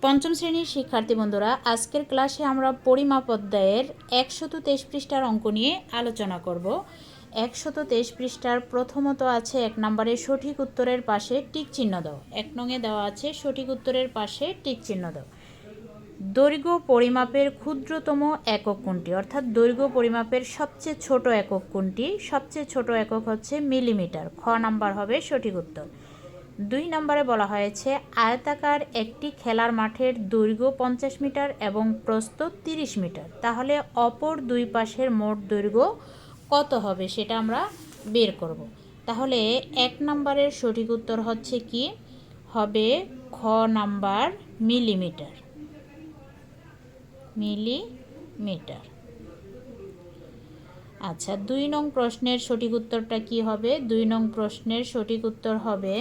পঞ্চম শ্রেণীর শিক্ষার্থী বন্ধুরা, আজকের ক্লাসে আমরা পরিমাপ অধ্যায়ের 123 পৃষ্ঠার অঙ্ক নিয়ে আলোচনা করব। 123 পৃষ্ঠার প্রথমত আছে 1 নম্বরে সঠিক উত্তরের পাশে টিক চিহ্ন দাও। 1 নংয়ে দেওয়া আছে সঠিক উত্তরের পাশে টিক চিহ্ন দাও। দৈর্ঘ্য পরিমাপের ক্ষুদ্রতম একক কোনটি? অর্থাৎ দৈর্ঘ্য পরিমাপের সবচেয়ে ছোট একক কোনটি? সবচেয়ে ছোট একক হচ্ছে মিলিমিটার। খ নাম্বার হবে সঠিক উত্তর। 2 নম্বরে বলা হয়েছে আয়তাকার একটি খেলার মাঠের দৈর্ঘ্য 50 মিটার এবং প্রস্থ 30 মিটার, তাহলে অপর দুই পাশের মোট দৈর্ঘ্য কত হবে সেটা আমরা বের করব। তাহলে 1 নম্বরের সঠিক উত্তর হচ্ছে কি হবে? খ নাম্বার, মিলিমিটার। মিলিমিটার। আচ্ছা, 2 নং প্রশ্নের সঠিক উত্তরটা কি হবে? 2 নং প্রশ্নের সঠিক উত্তর হবে,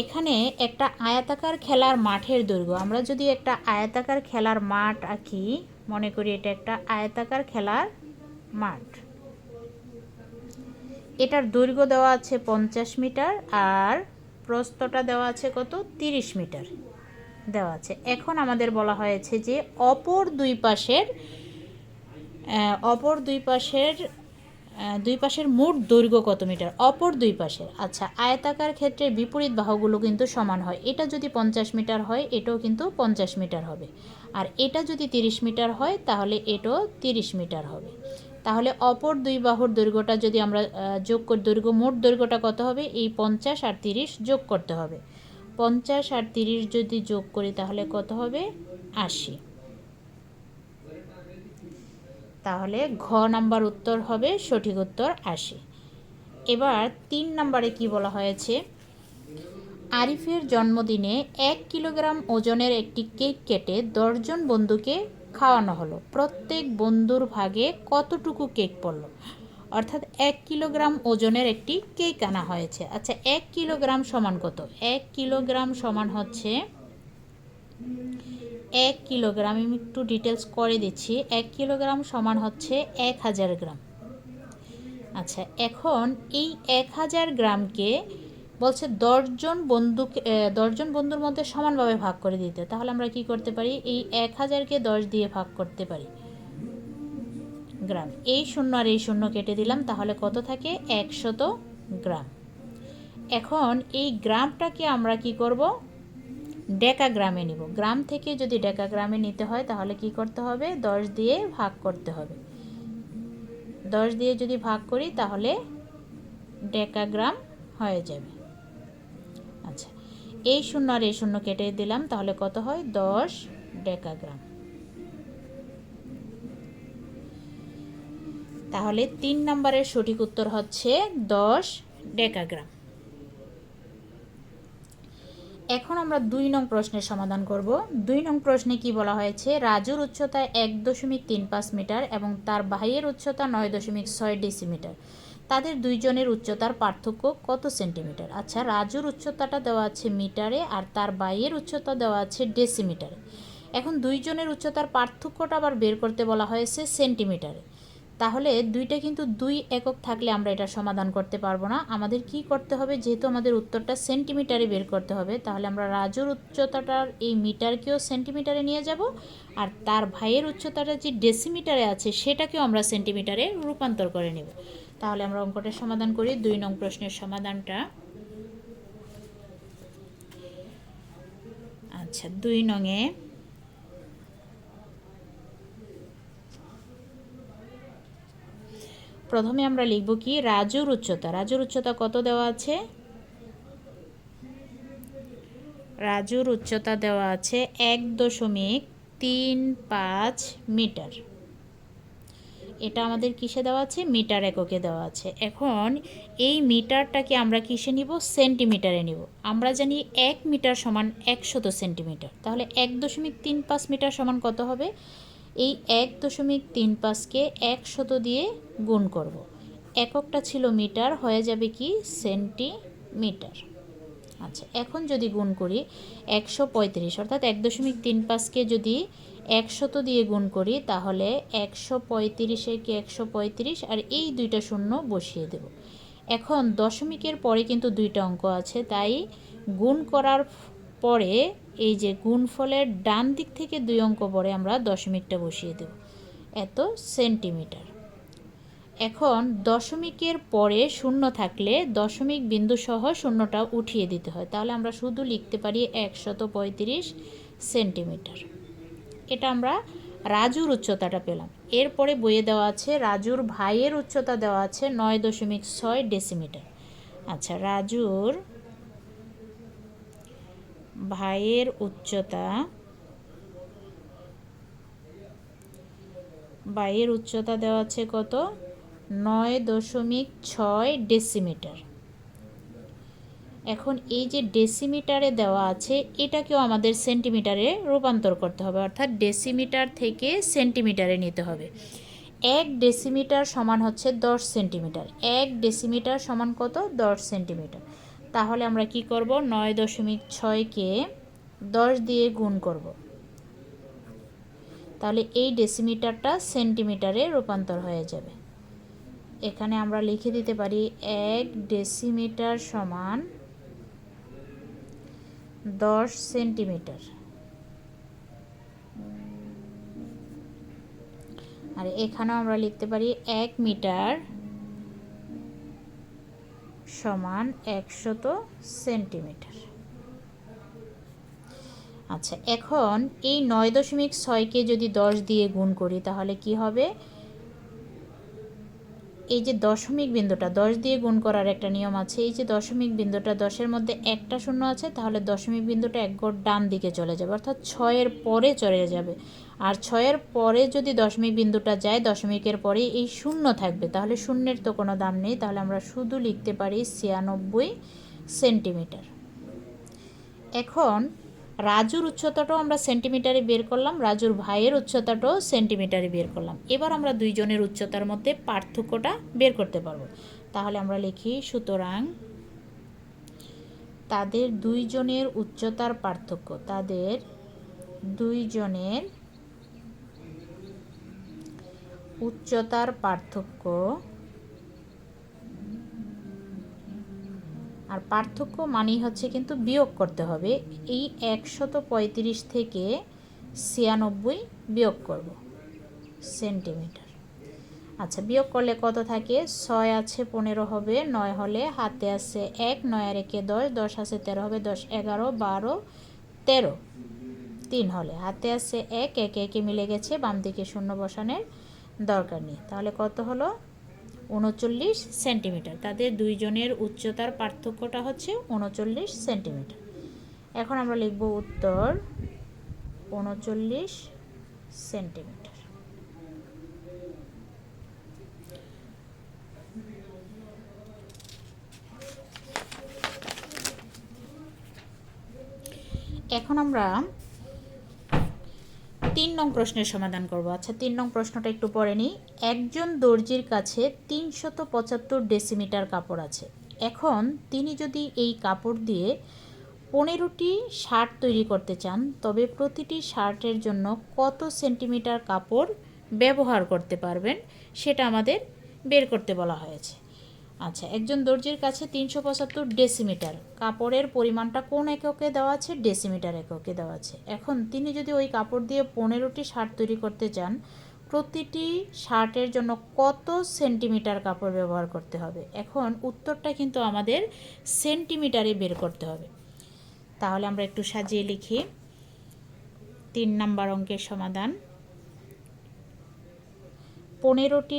এখানে একটা আয়তাকার খেলার মাঠের দৈর্ঘ্য, আমরা যদি একটা আয়তাকার খেলার মাঠ আঁকি, মনে করি এটা একটা আয়তাকার খেলার মাঠ, এটার দৈর্ঘ্য দেওয়া আছে 50 মিটার আর প্রস্থটা দেওয়া আছে কত? 30 মিটার দেওয়া আছে। এখন আমাদের বলা হয়েছে যে অপর দুই পাশের মোট দৈর্ঘ্য কত মিটার? অপর দুই পাশের। আচ্ছা, আয়তাকার ক্ষেত্রে বিপরীত বাহুগুলো কিন্তু সমান হয়। এটা যদি 50 মিটার হয়, এটাও কিন্তু 50 মিটার হবে। আর এটা যদি 30 মিটার হয়, তাহলে এটাও 30 মিটার হবে। তাহলে অপর দুই বাহুর দৈর্ঘ্যটা যদি আমরা যোগ করি, মোট দৈর্ঘ্যটা কত হবে? এই 50 আর 30 যোগ করতে হবে। 50 আর 30 যদি যোগ করি তাহলে কত হবে? 80। তাহলে ঘ নাম্বার উত্তর হবে সঠিক উত্তর 80। এবার 3 নম্বরে কি বলা হয়েছে? আরিফের জন্মদিনে 1 কিলোগ্রাম ওজনের একটি কেক কেটে 10 জন বন্ধুকে খাওয়ানো হলো। প্রত্যেক বন্ধুর ভাগে কতটুকু কেক পড়ল? অর্থাৎ 1 কিলোগ্রাম ওজনের একটি কেক আনা হয়েছে। আচ্ছা, 1 কিলোগ্রাম সমান কত? 1 কিলোগ্রাম সমান হচ্ছে 1 কিলোগ্রাম, আমি একটু ডিটেলস করে দিচ্ছি। 1 কিলোগ্রাম সমান হচ্ছে 1000 গ্রাম। আচ্ছা, এখন এই 1000 গ্রামকে বলছে 10 জন বন্ধুর মধ্যে সমানভাবে ভাগ করে দিতে। তাহলে আমরা কি করতে পারি? এই 1000কে 10 দিয়ে ভাগ করতে পারি গ্রাম। এই শূন্য আর এই শূন্য কেটে দিলাম, তাহলে কত থাকে? 100 গ্রাম। এখন এই গ্রামটাকে আমরা কি করব? ডেকাগ্রামে নিব। গ্রাম থেকে যদি ডেকাগ্রামে নিতে হয় তাহলে কি করতে হবে? 10 দিয়ে ভাগ করতে হবে। 10 দিয়ে যদি ভাগ করি তাহলে ডেকাগ্রাম হয়ে যাবে। আচ্ছা, এই শূন্য আর এই শূন্য কেটে দিলাম, তাহলে কত হয়? 10 ডেকাগ্রাম। তাহলে 3 নম্বরের সঠিক উত্তর হচ্ছে 10 ডেকাগ্রাম। এখন আমরা 2 নং প্রশ্নের সমাধান করব। 2 নং প্রশ্নে কি বলা হয়েছে? রাজুর উচ্চতা 1.35 মিটার এবং তার ভাইয়ের উচ্চতা 9.6 ডেসিমিটার। তাদের দুইজনের উচ্চতার পার্থক্য কত সেন্টিমিটার? আচ্ছা, রাজুর উচ্চতাটা দেওয়া আছে মিটারে আর তার ভাইয়ের উচ্চতা দেওয়া আছে ডেসিমিটারে। এখন দুইজনের উচ্চতার পার্থক্যটা আবার বের করতে বলা হয়েছে সেন্টিমিটারে। তাহলে দুইটা কিন্তু 2 একক থাকলে আমরা এটা সমাধান করতে পারবো না। আমাদের কি করতে হবে? যেহেতু আমাদের উত্তরটা সেন্টিমিটারে বের করতে হবে, তাহলে আমরা রাজুর উচ্চতাটার এই মিটারকেও সেন্টিমিটারে নিয়ে যাব আর তার ভাইয়ের উচ্চতাটা যে ডেসিমিটারে আছে সেটাকেও আমরা সেন্টিমিটারে রূপান্তর করে নেব। তাহলে আমরা অঙ্কটা সমাধান করি। 2 নং প্রশ্নের সমাধানটা। আচ্ছা, 2 নংয়ে প্রথমে আমরা লিখব কি? রাজুর উচ্চতা কত দেওয়া আছে? রাজুর উচ্চতা দেওয়া আছে 1.35 মিটার। এটা আমাদের কিসে দেওয়া আছে? মিটার এককে দেওয়া আছে। এখন এই মিটারটাকে আমরা কিসে নিব? সেন্টিমিটারে নিব। আমরা জানি 1 মিটার সমান 100 সেন্টিমিটার। তাহলে 1.35 মিটার সমান কত হবে? এই 1.35কে 100 দিয়ে গুণ করব। এককটা ছিল মিটার, হয়ে যাবে কি? সেন্টিমিটার। আচ্ছা, এখন যদি গুণ করি 135, অর্থাৎ 1.35কে যদি 100 দিয়ে গুণ করি তাহলে 135-এ 135 আর এই দুইটা শূন্য বসিয়ে দেব। এখন দশমিকের পরে কিন্তু দুইটা অঙ্ক আছে, তাই গুণ করার পরে এই যে গুণফলের ডান দিক থেকে 2 অঙ্ক পরে আমরা দশমিকটা বসিয়ে দেব, এত সেন্টিমিটার। এখন দশমিকের পরে শূন্য থাকলে দশমিক বিন্দু সহ শূন্যটা উঠিয়ে দিতে হয়, তাহলে আমরা শুধু লিখতে পারি 135 সেন্টিমিটার। এটা আমরা রাজুর উচ্চতাটা পেলাম। এরপরে বইয়ে দেওয়া আছে রাজুর ভাইয়ের উচ্চতা দেওয়া আছে 9.6 ডেসিমিটার। আচ্ছা, রাজুর ভাইয়ের উচ্চতা দেওয়া আছে কত? 9.6 ডেসিমিটার। এখন এই যে ডেসিমিটারে দেওয়া আছে এটাকেও আমাদের সেন্টিমিটারে রূপান্তর করতে হবে, অর্থাৎ ডেসিমিটার থেকে সেন্টিমিটারে নিতে হবে। 1 ডেসিমিটার সমান হচ্ছে 10 সেন্টিমিটার। 1 ডেসিমিটার সমান কত? 10 সেন্টিমিটার। তাহলে আমরা কি করব? 9.6কে 10 দিয়ে গুণ করব, তাহলে এই ডেসিমিটারটা সেন্টিমিটারে রূপান্তর হয়ে যাবে। এখানে আমরা লিখে দিতে পারি 1 ডেসিমিটার সমান 10 সেন্টিমিটার। আর এখানেও আমরা লিখতে পারি 1 মিটার সমান 100 সেন্টিমিটার। আচ্ছা, এখন এই 9.6কে যদি 10 দিয়ে গুণ করি তাহলে কি হবে? এই যে দশমিক বিন্দুটা 10 দিয়ে গুণ করার একটা নিয়ম আছে। এই যে দশমিক বিন্দুটা 10-এর মধ্যে একটা শূন্য আছে, তাহলে দশমিক বিন্দুটা এক গড় ডান দিকে চলে যাবে, অর্থাৎ 6-এর পরে চলে যাবে। আর 6-এর পরে যদি দশমিক বিন্দুটা যায়, দশমিকের পরে এই শূন্য থাকবে, তাহলে শূন্যের তো কোনো দাম নেই, তাহলে আমরা শুধু লিখতে পারি 96 সেন্টিমিটার। এখন রাজুর উচ্চতাটাও আমরা সেন্টিমিটারে বের করলাম, রাজুর ভাইয়ের উচ্চতাটাও সেন্টিমিটারে বের করলাম। এবার আমরা দুইজনের উচ্চতার মধ্যে পার্থক্যটা বের করতে পারবো। তাহলে আমরা লিখি, সুতরাং তাদের দুইজনের উচ্চতার পার্থক্য, তাদের দুইজনের উচ্চতার পার্থক্য, আর পার্থক্য মানেই হচ্ছে কিন্তু বিয়োগ করতে হবে। এই 135 থেকে 96 বিয়োগ করব সেন্টিমিটার। আচ্ছা, বিয়োগ করলে কত থাকে? 6 আছে 15 হবে, 9 হলে হাতে আছে 1, 9 আর 1 10, 10 আছে 13 হবে, 10 11 12 13, 3 হলে হাতে আছে 1, 1 1 মিলে গেছে, বাম দিকে শূন্য বসানোর দরকার নেই। তাহলে কত হলো? 39 সেন্টিমিটার। তাদের দুইজনের উচ্চতার পার্থক্যটা হচ্ছে 39 সেন্টিমিটার। এখন আমরা লিখব উত্তর 39 সেন্টিমিটার। এখন আমরা 3 নং প্রশ্নের সমাধান করব। আচ্ছা, 3 নং প্রশ্নটা একটু পড়ে নিই। একজন দর্জির কাছে 375 ডেসিমিটার কাপড় আছে। এখন তিনি যদি এই কাপড় দিয়ে 15টি শার্ট তৈরি করতে চান, তবে প্রতিটি শার্টের জন্য কত সেন্টিমিটার কাপড় ব্যবহার করতে পারবেন সেটা আমাদের বের করতে বলা হয়েছে। আচ্ছা, একজন দর্জির কাছে 375 ডেসিমিটার কাপড়ের পরিমাণটা কোন এককে দেওয়া আছে? ডেসিমিটার এককে দেওয়া আছে। এখন তিনি যদি ওই কাপড় দিয়ে 15টি শার্ট তৈরি করতে চান, প্রতিটি শার্টের জন্য কত সেন্টিমিটার কাপড় ব্যবহার করতে হবে? এখন উত্তরটা কিন্তু আমাদের সেন্টিমিটারে বের করতে হবে। তাহলে আমরা একটু সাজিয়ে লিখি। 3 নাম্বার অঙ্কের সমাধান। 15টি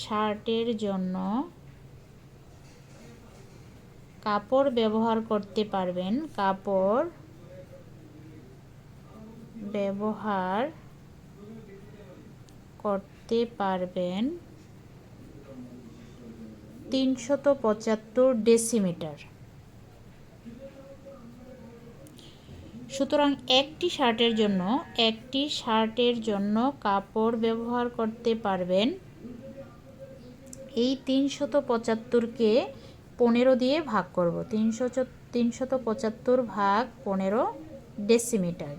শার্টের জন্য কাপড় ব্যবহার করতে পারবেন 375 ডেসিমিটার। সুতরাং একটি শার্টের জন্য কাপড় ব্যবহার করতে পারবেন, এই 375কে 15 দিয়ে ভাগ করব, 375 ভাগ 15 ডেসিমিটার।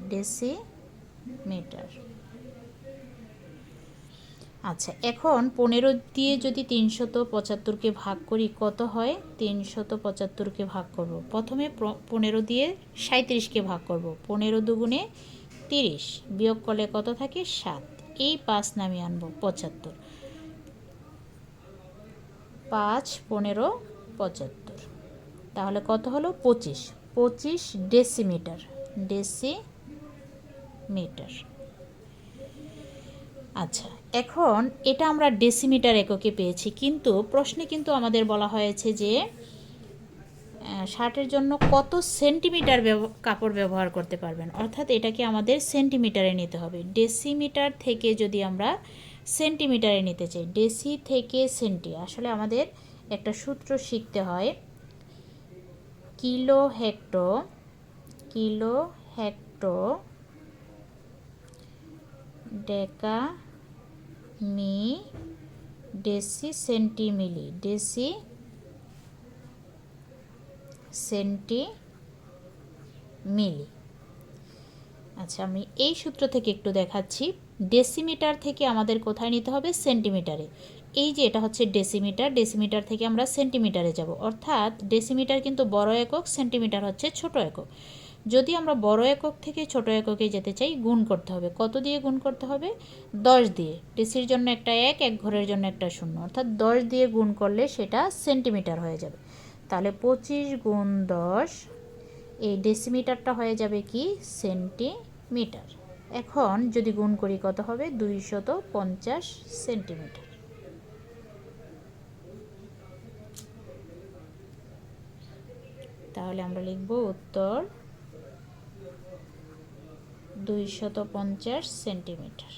আচ্ছা, এখন 15 দিয়ে যদি 375কে ভাগ করি কত হয়? 375কে ভাগ করব, প্রথমে 15 দিয়ে 37কে ভাগ করব। 15 দুগুণে 30, বিয়োগ করলে কত থাকে? 7। এই 5 নামিয়ে আনবো, 75। 5 15 75, তাহলে কত হলো? 25। 25 ডেসিমিটার। ডেসিমিটার। আচ্ছা, এখন এটা আমরা ডেসিমিটার এককে পেয়েছি, কিন্তু প্রশ্নে কিন্তু আমাদের বলা হয়েছে যে শার্টের জন্য কত সেন্টিমিটার কাপড় ব্যবহার করতে পারবেন, অর্থাৎ এটাকে আমাদের সেন্টিমিটারে নিতে হবে। ডেসিমিটার থেকে যদি আমরা সেন্টিমিটারে নিতে চাই, ডেসি থেকে সেন্টি, আসলে আমাদের একটা সূত্র শিখতে হয়। কিলো হেক্টো ডেকা মি ডেসি সেন্টিমিলি, ডেসি সেন্টিমিলি। আচ্ছা, আমি এই সূত্র থেকে একটু দেখাচ্ছি। ডেসিমিটার থেকে আমাদের কোথায় নিতে হবে? সেন্টিমিটারে। এই যে এটা হচ্ছে ডেসিমিটার, ডেসিমিটার থেকে আমরা সেন্টিমিটারে যাব, অর্থাৎ ডেসিমিটার কিন্তু বড় একক, সেন্টিমিটার হচ্ছে ছোট একক। যদি আমরা বড় একক থেকে ছোট এককে যেতে চাই, গুণ করতে হবে। কত দিয়ে গুণ করতে হবে? 10 দিয়ে। ডেসির জন্য একটা 1, এক ঘরের জন্য একটা 0, অর্থাৎ 10 দিয়ে গুণ করলে সেটা সেন্টিমিটার হয়ে যাবে। তাহলে 25 গুণ 10, এই ডেসিমিটারটা হয়ে যাবে কি? সেন্টিমিটার। এখন যদি গুণ করি কত হবে? 250 সেন্টিমিটার। তাহলে আমরা লিখব উত্তর 250 সেন্টিমিটার।